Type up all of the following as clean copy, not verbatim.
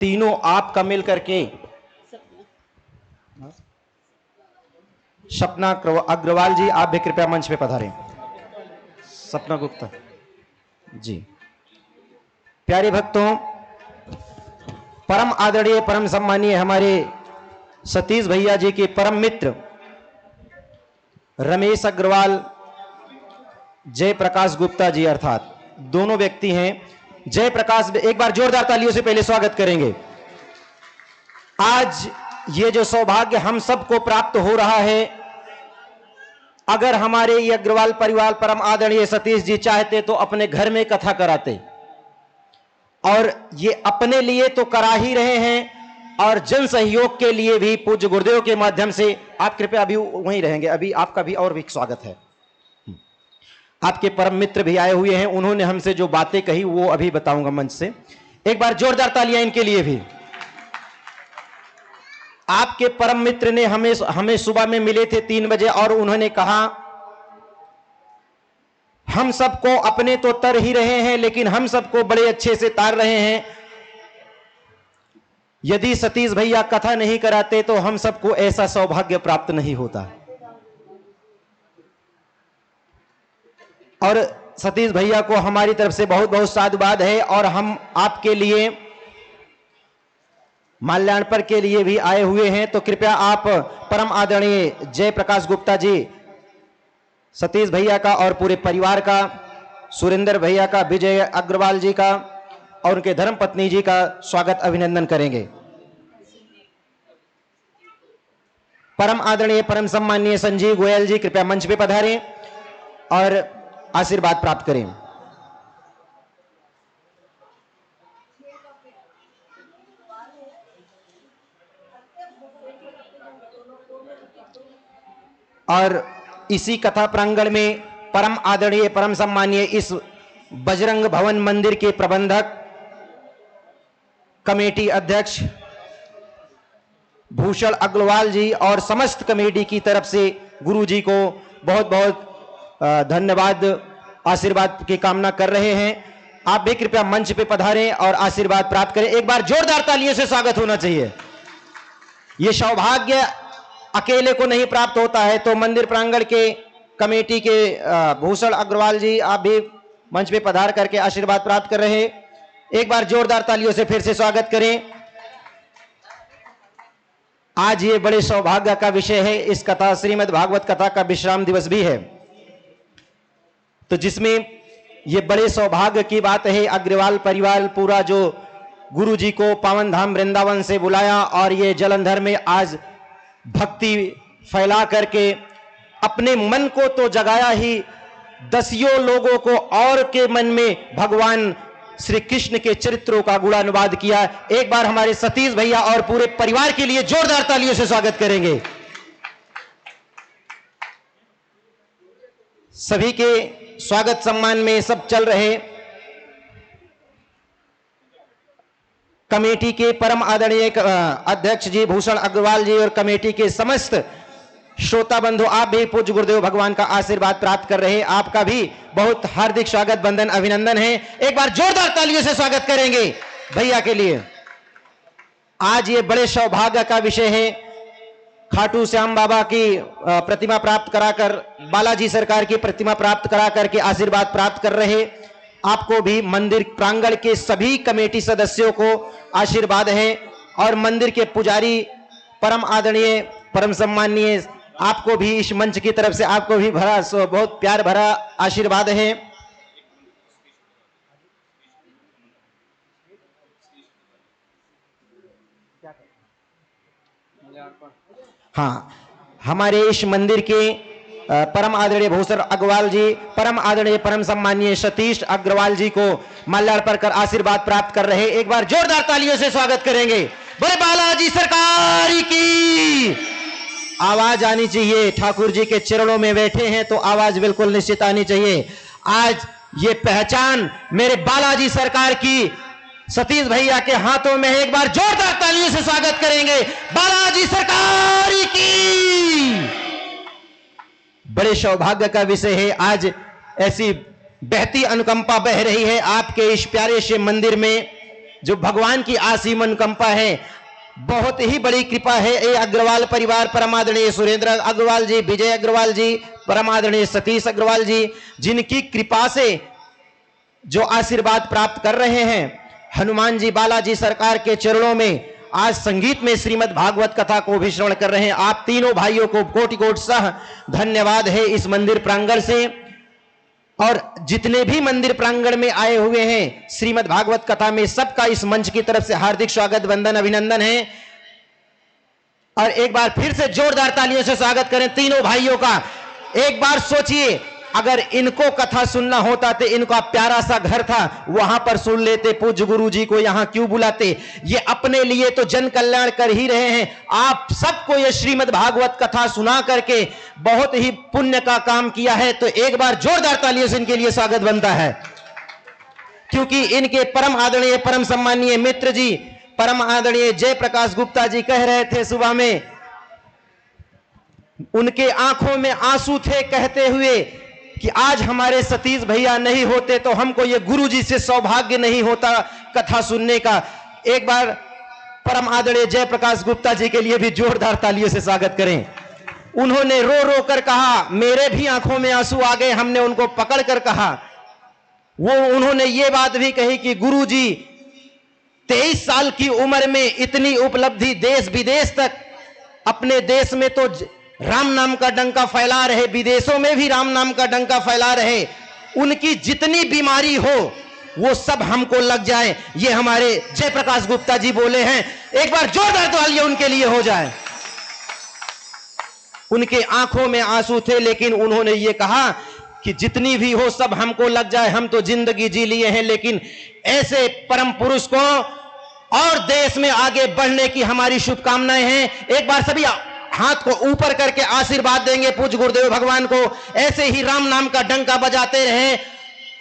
तीनों आपका मिल करके सपना अग्रवाल जी, आप भी कृपया मंच पे पधारें। सपना गुप्ता जी। प्यारे भक्तों, परम आदरणीय परम सम्मानीय हमारे सतीश भैया जी के परम मित्र रमेश अग्रवाल, जयप्रकाश गुप्ता जी, अर्थात दोनों व्यक्ति हैं। जयप्रकाश, एक बार जोरदार तालियों से पहले स्वागत करेंगे। आज ये जो सौभाग्य हम सबको प्राप्त हो रहा है, अगर हमारे ये अग्रवाल परिवार परम आदरणीय सतीश जी चाहते तो अपने घर में कथा कराते, और ये अपने लिए तो करा ही रहे हैं और जन सहयोग के लिए भी पूज्य गुरुदेव के माध्यम से। आप कृपया अभी वहीं रहेंगे, अभी आपका भी और भी स्वागत है। आपके परम मित्र भी आए हुए हैं, उन्होंने हमसे जो बातें कही वो अभी बताऊंगा मंच से। एक बार जोरदार तालियां इनके लिए भी। आपके परम मित्र ने हमें सुबह में मिले थे 3 बजे और उन्होंने कहा हम सबको अपने तो तर ही रहे हैं, लेकिन हम सबको बड़े अच्छे से तार रहे हैं। यदि सतीश भैया कथा नहीं कराते तो हम सबको ऐसा सौभाग्य प्राप्त नहीं होता। और सतीश भैया को हमारी तरफ से बहुत बहुत साधुवाद है। और हम आपके लिए माल्यार्पण के लिए भी आए हुए हैं, तो कृपया आप परम आदरणीय जयप्रकाश गुप्ता जी, सतीश भैया का और पूरे परिवार का, सुरेंद्र भैया का, विजय अग्रवाल जी का और उनके धर्मपत्नी जी का स्वागत अभिनंदन करेंगे। परम आदरणीय परम सम्मानीय संजीव गोयल जी, कृपया मंच पे पधारें और आशीर्वाद प्राप्त करें। और इसी कथा प्रांगण में परम आदरणीय परम सम्मानीय इस बजरंग भवन मंदिर के प्रबंधक, कमेटी अध्यक्ष भूषण अग्रवाल जी और समस्त कमेटी की तरफ से गुरु जी को बहुत बहुत धन्यवाद, आशीर्वाद की कामना कर रहे हैं। आप भी कृपया मंच पे पधारें और आशीर्वाद प्राप्त करें। एक बार जोरदार तालियों से स्वागत होना चाहिए। यह सौभाग्य अकेले को नहीं प्राप्त होता है, तो मंदिर प्रांगण के कमेटी के भूषण अग्रवाल जी, आप भी मंच पे पधार करके आशीर्वाद प्राप्त कर रहे हैं। एक बार जोरदार तालियों से फिर से स्वागत करें। आज ये बड़े सौभाग्य का विषय है। इस कथा, श्रीमद् भागवत कथा का विश्राम दिवस भी है, तो जिसमें ये बड़े सौभाग्य की बात है, अग्रवाल परिवार पूरा जो गुरु जी को पावन धाम वृंदावन से बुलाया और ये जलंधर में आज भक्ति फैला करके अपने मन को तो जगाया ही, दसियों लोगों को और के मन में भगवान श्री कृष्ण के चरित्रों का गुणानुवाद किया। एक बार हमारे सतीश भैया और पूरे परिवार के लिए जोरदार तालियों से स्वागत करेंगे। सभी के स्वागत सम्मान में सब चल रहे। कमेटी के परम आदरणीय अध्यक्ष जी भूषण अग्रवाल जी और कमेटी के समस्त श्रोता बंधु, आप भी पूज्य गुरुदेव भगवान का आशीर्वाद प्राप्त कर रहे हैं। आपका भी बहुत हार्दिक स्वागत, वंदन, अभिनंदन है। एक बार जोरदार तालियों से स्वागत करेंगे भैया के लिए। आज ये बड़े सौभाग्य का विषय है। खाटू श्याम बाबा की प्रतिमा प्राप्त कराकर, बालाजी सरकार की प्रतिमा प्राप्त करा करके आशीर्वाद प्राप्त कर रहे आपको भी मंदिर प्रांगण के सभी कमेटी सदस्यों को आशीर्वाद है। और मंदिर के पुजारी परम आदरणीय परम सम्मानीय, आपको भी इस मंच की तरफ से आपको भी बहुत प्यार भरा आशीर्वाद है। हाँ, हमारे इस मंदिर के परम आदरणीय भूषण अग्रवाल जी, परम आदरणीय परम सम्मानीय सतीश अग्रवाल जी को माल्यार्पण कर आशीर्वाद प्राप्त कर रहे। एक बार जोरदार तालियों से स्वागत करेंगे। बोले बालाजी सरकार की आवाज आनी चाहिए। ठाकुर जी के चरणों में बैठे हैं तो आवाज बिल्कुल निश्चित आनी चाहिए। आज ये पहचान मेरे बालाजी सरकार की सतीश भैया के हाथों में है। एक बार जोरदार तालियों से स्वागत करेंगे। बालाजी सरकार की। बड़े सौभाग्य का विषय है। आज ऐसी बहती अनुकंपा बह रही है आपके इस प्यारे से मंदिर में। जो भगवान की आसीम अनुकंपा है, बहुत ही बड़ी कृपा है। ये अग्रवाल परिवार, परमादरणीय सुरेंद्र अग्रवाल जी, विजय अग्रवाल जी, परमादरणीय सतीश अग्रवाल जी, जिनकी कृपा से जो आशीर्वाद प्राप्त कर रहे हैं, हनुमान जी बालाजी सरकार के चरणों में आज संगीत में श्रीमद् भागवत कथा को भी श्रवण कर रहे हैं। आप तीनों भाइयों को कोटि कोटि सह धन्यवाद है इस मंदिर प्रांगण से, और जितने भी मंदिर प्रांगण में आए हुए हैं श्रीमद् भागवत कथा में, सबका इस मंच की तरफ से हार्दिक स्वागत, वंदन, अभिनंदन है। और एक बार फिर से जोरदार तालियों से स्वागत करें तीनों भाइयों का। एक बार सोचिए, अगर इनको कथा सुनना होता तो इनका प्यारा सा घर था, वहां पर सुन लेते, पूज्य गुरु जी को यहां क्यों बुलाते। ये अपने लिए तो जन कल्याण कर ही रहे हैं, आप सबको ये श्रीमद् भागवत कथा सुना करके बहुत ही पुण्य का काम किया है। तो एक बार जोरदार तालियों से इनके लिए स्वागत बनता है, क्योंकि इनके परम आदरणीय, परम सम्मानीय मित्र जी, परम आदरणीय जयप्रकाश गुप्ता जी कह रहे थे सुबह में, उनके आंखों में आंसू थे कहते हुए कि आज हमारे सतीश भैया नहीं होते तो हमको ये गुरुजी से सौभाग्य नहीं होता कथा सुनने का। एक बार परम आदरणीय जयप्रकाश गुप्ता जी के लिए भी जोरदार तालियों से स्वागत करें। उन्होंने रो रो कर कहा, मेरे भी आंखों में आंसू आ गए, हमने उनको पकड़ कर कहा। उन्होंने ये बात भी कही कि गुरुजी 23 साल की उम्र में इतनी उपलब्धि, देश विदेश तक, अपने देश में तो राम नाम का डंका फैला रहे, विदेशों में भी राम नाम का डंका फैला रहे, उनकी जितनी बीमारी हो वो सब हमको लग जाए, ये हमारे जयप्रकाश गुप्ता जी बोले हैं। एक बार जोरदार तालियां उनके लिए हो जाए। उनके आंखों में आंसू थे, लेकिन उन्होंने ये कहा कि जितनी भी हो सब हमको लग जाए, हम तो जिंदगी जी लिए हैं, लेकिन ऐसे परम पुरुष को और देश में आगे बढ़ने की हमारी शुभकामनाएं हैं। एक बार सभी हाथ को ऊपर करके आशीर्वाद देंगे पूज्य गुरुदेव भगवान को, ऐसे ही राम नाम का डंका बजाते रहे,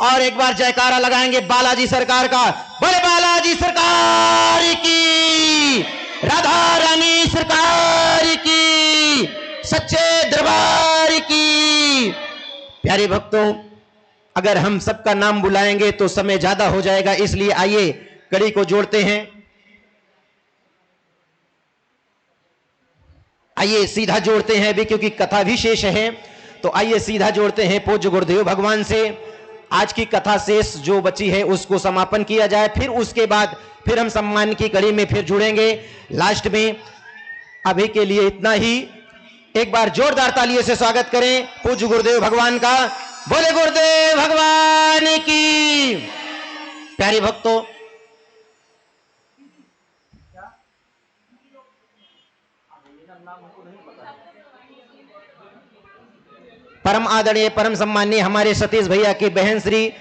और एक बार जयकारा लगाएंगे बालाजी सरकार का। बोले बालाजी सरकार की, राधा रानी सरकार की, सच्चे दरबार की। प्यारे भक्तों, अगर हम सबका नाम बुलाएंगे तो समय ज्यादा हो जाएगा, इसलिए आइए कड़ी को जोड़ते हैं। आइए सीधा जोड़ते हैं भी, क्योंकि कथा भी शेष है, तो आइए सीधा जोड़ते हैं पूज्य गुरुदेव भगवान से। आज की कथा शेष जो बची है उसको समापन किया जाए, फिर उसके बाद फिर हम सम्मान की कड़ी में फिर जुड़ेंगे लास्ट में। अभी के लिए इतना ही। एक बार जोरदार तालियों से स्वागत करें पूज्य गुरुदेव भगवान का। बोले गुरुदेव भगवान की। प्यारे भक्तों, परम आदरणीय, परम सम्मानीय हमारे सतीश भैया की बहन श्री,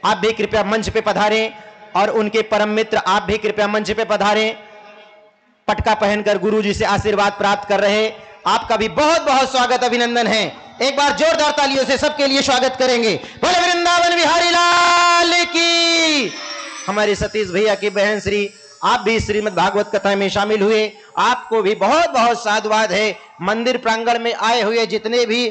आप भी कृपया मंच पे पधारें, और उनके परम मित्र आप भी कृपया मंच पे पधारें। पटका पहनकर गुरुजी से आशीर्वाद प्राप्त कर रहे, आपका भी बहुत बहुत स्वागत, अभिनंदन है। एक बार जोरदार तालियों से सबके लिए स्वागत करेंगे। बोले वृंदावन बिहारी लाल की। हमारे सतीश भैया की बहन श्री, आप भी श्रीमद् भागवत कथा में शामिल हुए, आपको भी बहुत बहुत साधुवाद है। मंदिर प्रांगण में आए हुए जितने भी,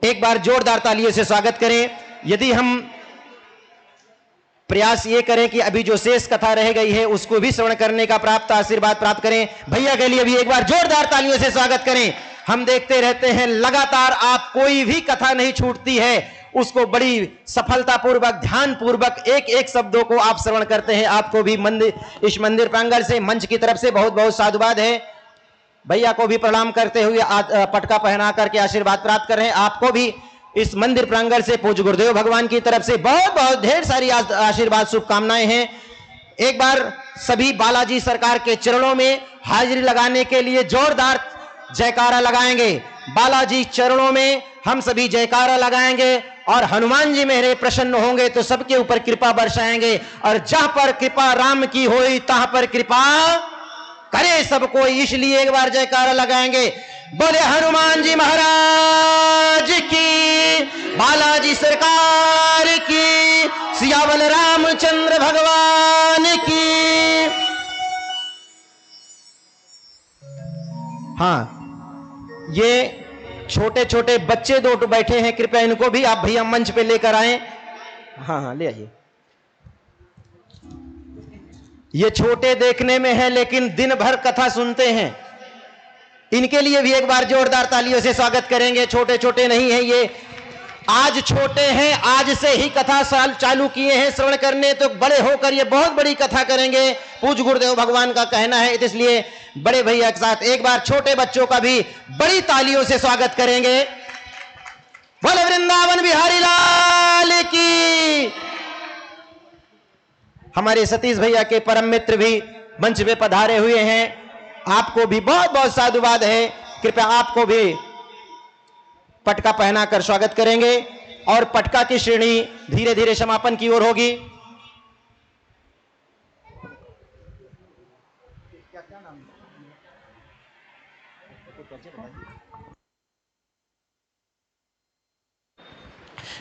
एक बार जोरदार तालियों से स्वागत करें। यदि हम प्रयास ये करें कि अभी जो शेष कथा रह गई है उसको भी श्रवण करने का प्राप्त आशीर्वाद प्राप्त करें, भैया के लिए भी एक बार जोरदार तालियों से स्वागत करें। हम देखते रहते हैं लगातार, आप कोई भी कथा नहीं छूटती है, उसको बड़ी सफलतापूर्वक, ध्यान पूर्वक एक एक शब्दों को आप श्रवण करते हैं। आपको भी इस मंदिर प्रांगण से, मंच की तरफ से बहुत बहुत साधुवाद है। भैया को भी प्रणाम करते हुए पटका पहना करके आशीर्वाद प्राप्त कर रहे हैं। आपको भी इस मंदिर प्रांगण से पूज्य गुरुदेव भगवान की तरफ से बहुत बहुत ढेर सारी आशीर्वाद, शुभकामनाएं हैं। एक बार सभी बालाजी सरकार के चरणों में हाजिरी लगाने के लिए जोरदार जयकारा लगाएंगे। बालाजी चरणों में हम सभी जयकारा लगाएंगे, और हनुमान जी मेरे प्रसन्न होंगे तो सबके ऊपर कृपा बरसाएंगे, और जहां पर कृपा राम की होई तहां पर कृपा करे सबको, इसलिए एक बार जयकारा लगाएंगे। बोले हनुमान जी महाराज की, बालाजी सरकार की, सियावल रामचंद्र भगवान की। हाँ, ये छोटे छोटे बच्चे दो बैठे हैं, कृपया इनको भी आप भैया मंच पे लेकर आए। हाँ हाँ ले आइए। ये छोटे देखने में है लेकिन दिन भर कथा सुनते हैं, इनके लिए भी एक बार जोरदार तालियों से स्वागत करेंगे। छोटे छोटे नहीं है ये, आज छोटे हैं, आज से ही कथा साल चालू किए हैं श्रवण करने, तो बड़े होकर ये बहुत बड़ी कथा करेंगे। पूज्य गुरुदेव भगवान का कहना है, इसलिए बड़े भैया के साथ एक बार छोटे बच्चों का भी बड़ी तालियों से स्वागत करेंगे। बोले वृंदावन बिहारी लाल की। हमारे सतीश भैया के परम मित्र भी मंच पे पधारे हुए हैं, आपको भी बहुत बहुत साधुवाद है। कृपया आपको भी पटका पहनाकर स्वागत करेंगे और पटका की श्रेणी धीरे धीरे समापन की ओर होगी।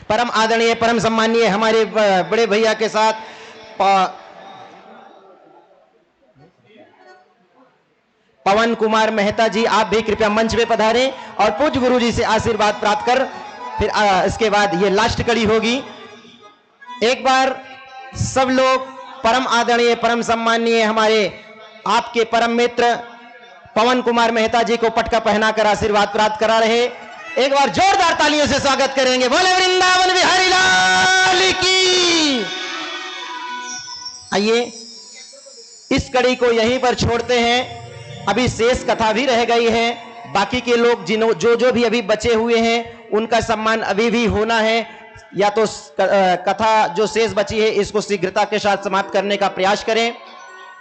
परम आदरणीय परम सम्मानीय हमारे बड़े भैया के साथ पवन कुमार मेहता जी, आप भी कृपया मंच पे पधारें और पूज्य गुरु जी से आशीर्वाद प्राप्त कर फिर इसके बाद ये लास्ट कड़ी होगी। एक बार सब लोग परम आदरणीय परम सम्मानीय हमारे आपके परम मित्र पवन कुमार मेहता जी को पटका पहनाकर आशीर्वाद प्राप्त करा रहे, एक बार जोरदार तालियों से स्वागत करेंगे। बोले वृंदावन बिहारी लाल की। आइए इस कड़ी को यहीं पर छोड़ते हैं, अभी शेष कथा भी रह गई है, बाकी के लोग जो भी अभी बचे हुए हैं उनका सम्मान अभी भी होना है, या तो कथा जो शेष बची है इसको शीघ्रता के साथ समाप्त करने का प्रयास करें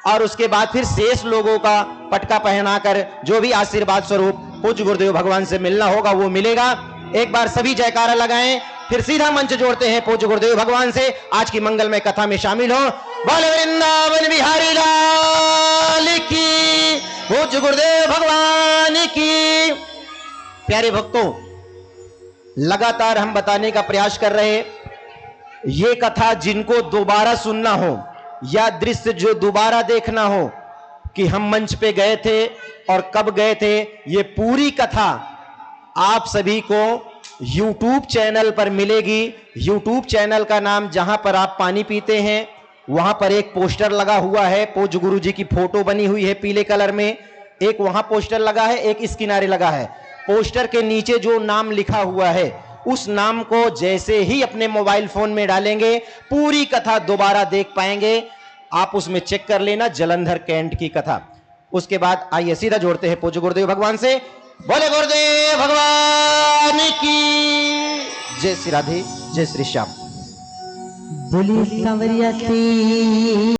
और उसके बाद फिर शेष लोगों का पटका पहनाकर जो भी आशीर्वाद स्वरूप पूज्य गुरुदेव भगवान से मिलना होगा वो मिलेगा। एक बार सभी जयकारा लगाएं, फिर सीधा मंच जोड़ते हैं पूज्य गुरुदेव भगवान से, आज की मंगलमय कथा में शामिल हो। बोले वृंदावन बिहारी लाल की, पूज्य गुरुदेव भगवान की। प्यारे भक्तों, लगातार हम बताने का प्रयास कर रहे, ये कथा जिनको दोबारा सुनना हो या दृश्य जो दोबारा देखना हो कि हम मंच पे गए थे और कब गए थे, ये पूरी कथा आप सभी को YouTube चैनल पर मिलेगी। YouTube चैनल का नाम, जहां पर आप पानी पीते हैं वहां पर एक पोस्टर लगा हुआ है, पूज्य गुरु जी की फोटो बनी हुई है पीले कलर में, एक वहां पोस्टर लगा है, एक इस किनारे लगा है। पोस्टर के नीचे जो नाम लिखा हुआ है उस नाम को जैसे ही अपने मोबाइल फोन में डालेंगे पूरी कथा दोबारा देख पाएंगे। आप उसमें चेक कर लेना, जलंधर कैंट की कथा। उसके बाद आइए सीधा जोड़ते हैं पूज्य गुरुदेव भगवान से। बोले गुरुदेव भगवान की जय। श्री राधे, जय श्री श्याम। बोली सांवरिया सी।